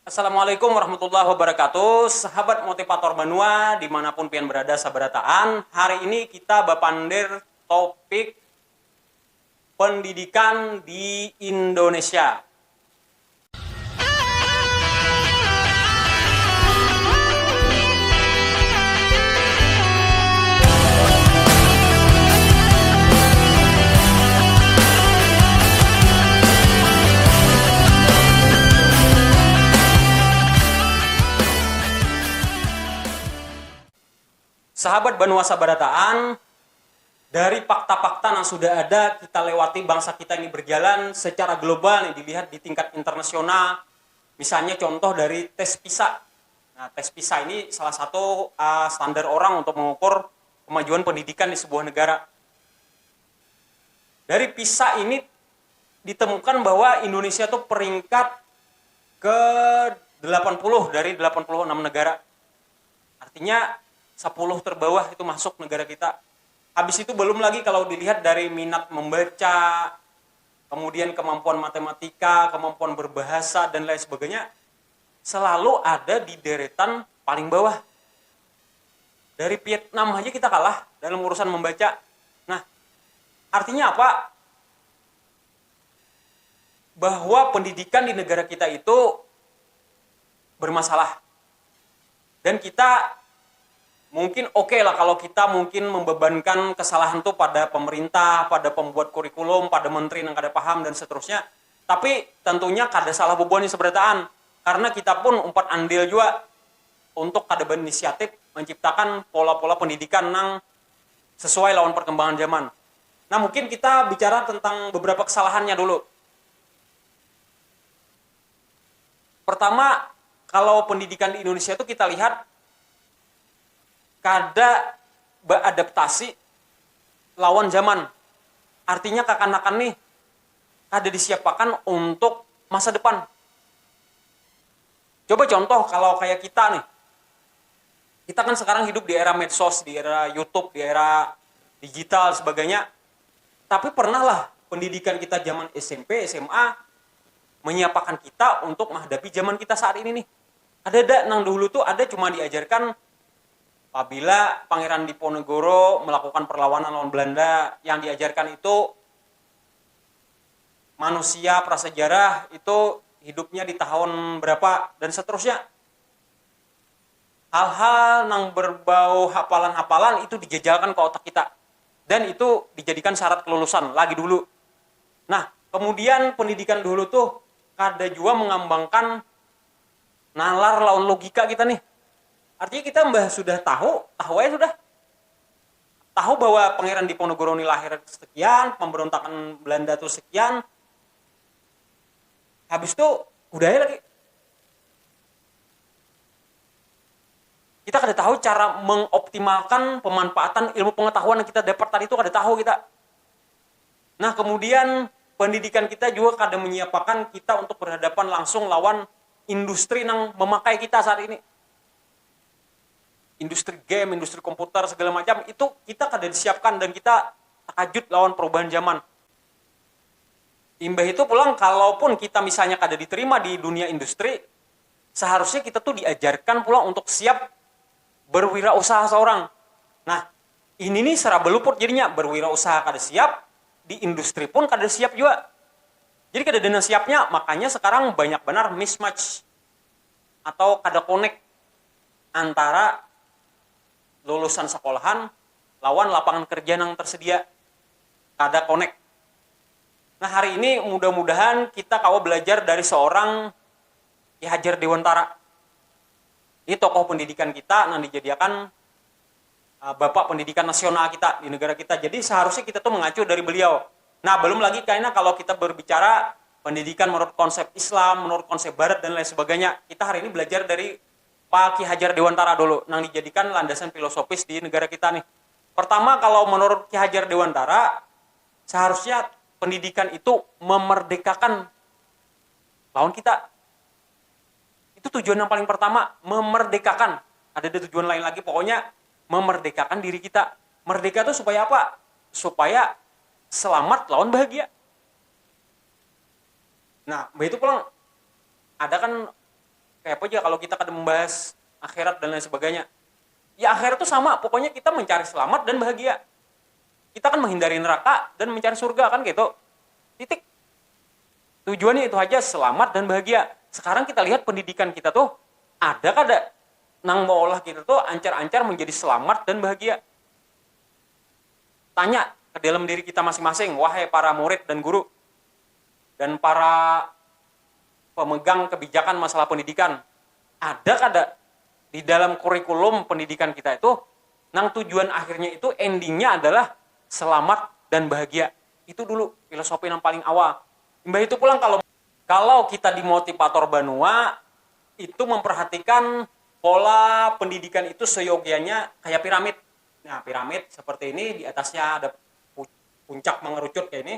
Assalamualaikum warahmatullahi wabarakatuh. Sahabat motivator Banua dimanapun pian berada sabarataan. Hari ini kita bapandir topik pendidikan di Indonesia. Sahabat Banua Sabarataan, dari fakta-fakta yang sudah ada kita lewati, bangsa kita ini berjalan secara global nih, dilihat di tingkat internasional. Misalnya contoh dari tes PISA. Nah, tes PISA ini salah satu standar orang untuk mengukur kemajuan pendidikan di sebuah negara. Dari PISA ini ditemukan bahwa Indonesia itu peringkat ke 80 dari 86 negara. Artinya 10 terbawah itu masuk negara kita. Habis itu belum lagi kalau dilihat dari minat membaca, kemudian kemampuan matematika, kemampuan berbahasa, dan lain sebagainya, selalu ada di deretan paling bawah. Dari Vietnam aja kita kalah dalam urusan membaca. Nah, artinya apa? Bahwa pendidikan di negara kita itu bermasalah. Dan kita mungkin oke lah kalau kita mungkin membebankan kesalahan itu pada pemerintah, pada pembuat kurikulum, pada menteri yang kada paham dan seterusnya. Tapi tentunya kada salah bobon seberataan, karena kita pun umpat andil juga untuk kada berinisiatif menciptakan pola-pola pendidikan yang sesuai lawan perkembangan zaman. Nah, mungkin kita bicara tentang beberapa kesalahannya dulu. Pertama, kalau pendidikan di Indonesia itu kita lihat kada beradaptasi lawan zaman. Artinya kekanakan nih kada disiapkan untuk masa depan. Coba contoh kalau kayak kita nih. Kita kan sekarang hidup di era medsos, di era YouTube, di era digital sebagainya. Tapi pernah lah pendidikan kita zaman SMP, SMA menyiapkan kita untuk menghadapi zaman kita saat ini nih. Ada nang dulu tuh ada cuma diajarkan apabila Pangeran Diponegoro melakukan perlawanan lawan Belanda, yang diajarkan itu manusia prasejarah itu hidupnya di tahun berapa dan seterusnya. Hal-hal yang berbau hafalan-hafalan itu dijajalkan ke otak kita. Dan itu dijadikan syarat kelulusan lagi dulu. Nah, kemudian pendidikan dulu tuh kada juga mengembangkan nalar lawan logika kita nih. Artinya kita sudah tahu aja sudah. Tahu bahwa Pangeran Diponegoro ini lahir sekian, pemberontakan Belanda itu sekian. Habis itu udah ya lagi. Kita kada tahu cara mengoptimalkan pemanfaatan ilmu pengetahuan yang kita dapat tadi itu kada tahu kita. Nah, kemudian pendidikan kita juga kada menyiapkan kita untuk berhadapan langsung lawan industri yang memakai kita saat ini. Industri game, industri komputer, segala macam, itu kita kada disiapkan dan kita takajud lawan perubahan zaman. Imbah itu pulang, kalaupun kita misalnya kada diterima di dunia industri, seharusnya kita tuh diajarkan pulang untuk siap berwirausaha seorang. Nah, ini nih seraba luput jadinya, berwirausaha kada siap, di industri pun kada siap juga. Jadi kada dana siapnya, makanya sekarang banyak benar mismatch atau kada connect antara lulusan sekolahan lawan lapangan kerja yang tersedia, kada connect. Nah, hari ini mudah-mudahan kita kawa belajar dari seorang Ki Hajar Dewantara. Ini tokoh pendidikan kita yang dijadikan bapak pendidikan nasional kita di negara kita. Jadi seharusnya kita tuh mengacu dari beliau. Nah, belum lagi kayaknya kalau kita berbicara pendidikan menurut konsep Islam, menurut konsep Barat dan lain sebagainya, kita hari ini belajar dari Pak Ki Hajar Dewantara dulu, yang dijadikan landasan filosofis di negara kita nih. Pertama, kalau menurut Ki Hajar Dewantara, seharusnya pendidikan itu memerdekakan lawan kita. Itu tujuan yang paling pertama, memerdekakan. Ada tujuan lain lagi, pokoknya memerdekakan diri kita. Merdeka itu supaya apa? Supaya selamat lawan bahagia. Nah, itu pulang ada kan Kayak apa aja kalau kita kada membahas akhirat dan lain sebagainya. Ya akhirat itu sama, pokoknya kita mencari selamat dan bahagia. Kita kan menghindari neraka dan mencari surga kan gitu. Titik. Tujuannya itu aja, selamat dan bahagia. Sekarang kita lihat pendidikan kita tuh ada kada nang maulah kita tuh ancar-ancar menjadi selamat dan bahagia. Tanya ke dalam diri kita masing-masing, wahai para murid dan guru dan para pemegang kebijakan masalah pendidikan, ada kada di dalam kurikulum pendidikan kita itu nang tujuan akhirnya itu endingnya adalah selamat dan bahagia. Itu dulu filosofi yang paling awal. Mbah itu pulang kalau kita di motivator Banua itu memperhatikan pola pendidikan itu seyogianya kayak piramid. Nah, piramid seperti ini, di atasnya ada puncak mengerucut kayak ini.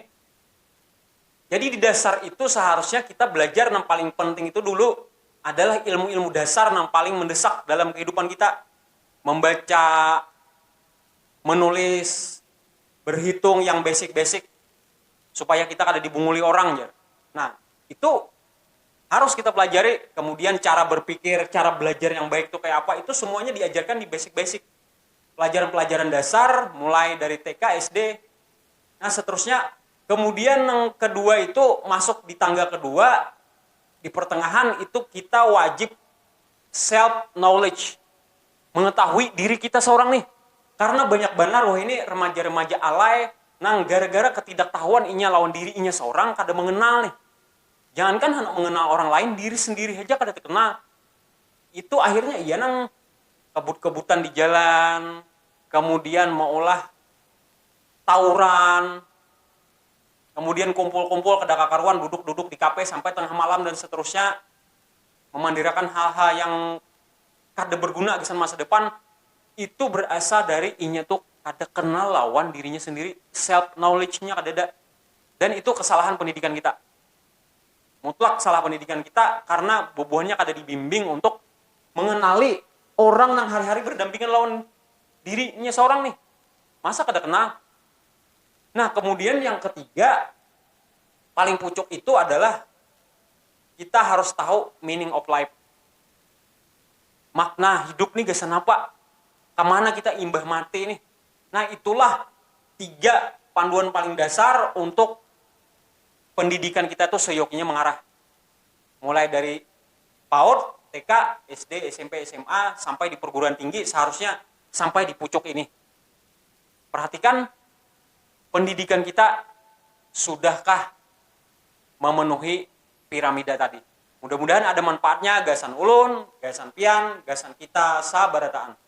Jadi di dasar itu seharusnya kita belajar yang paling penting itu dulu adalah ilmu-ilmu dasar yang paling mendesak dalam kehidupan kita. Membaca, menulis, berhitung yang basic-basic supaya kita kada dibunguli orang ya. Nah, itu harus kita pelajari. Kemudian cara berpikir, cara belajar yang baik itu kayak apa, itu semuanya diajarkan di basic-basic. Pelajaran-pelajaran dasar mulai dari TK, SD. Nah, seterusnya. Kemudian yang kedua itu masuk di tangga kedua, di pertengahan itu kita wajib self knowledge. Mengetahui diri kita seorang nih. Karena banyak benar wah ini remaja-remaja alay nang gara-gara ketidaktahuan inya lawan diri inya seorang kada mengenal nih. Jangankan hendak mengenal orang lain, diri sendiri aja kada terkenal. Itu akhirnya iya nang kebut-kebutan di jalan, kemudian maulah tawuran, kemudian kumpul-kumpul kada kakaruan, duduk-duduk di kafe sampai tengah malam dan seterusnya, memandirakan hal-hal yang kada berguna di masa depan. Itu berasal dari inya tuh kada kenal lawan dirinya sendiri, self knowledge-nya kada ada. Dan itu kesalahan pendidikan kita. Mutlak salah pendidikan kita karena bobohannya kada dibimbing untuk mengenali orang yang hari-hari berdampingan lawan dirinya seorang nih. Masa kada kenal? Nah, kemudian yang ketiga paling pucuk itu adalah kita harus tahu meaning of life. Makna hidup nih gasan apa? Kemana kita imbah mati nih? Nah, itulah 3 panduan paling dasar untuk pendidikan kita tuh seyoginya mengarah. Mulai dari PAUD, TK, SD, SMP, SMA, sampai di perguruan tinggi seharusnya sampai di pucuk ini. Perhatikan pendidikan kita sudahkah memenuhi piramida tadi. Mudah-mudahan ada manfaatnya gasan ulun, gasan pian, gasan kita sabarataan.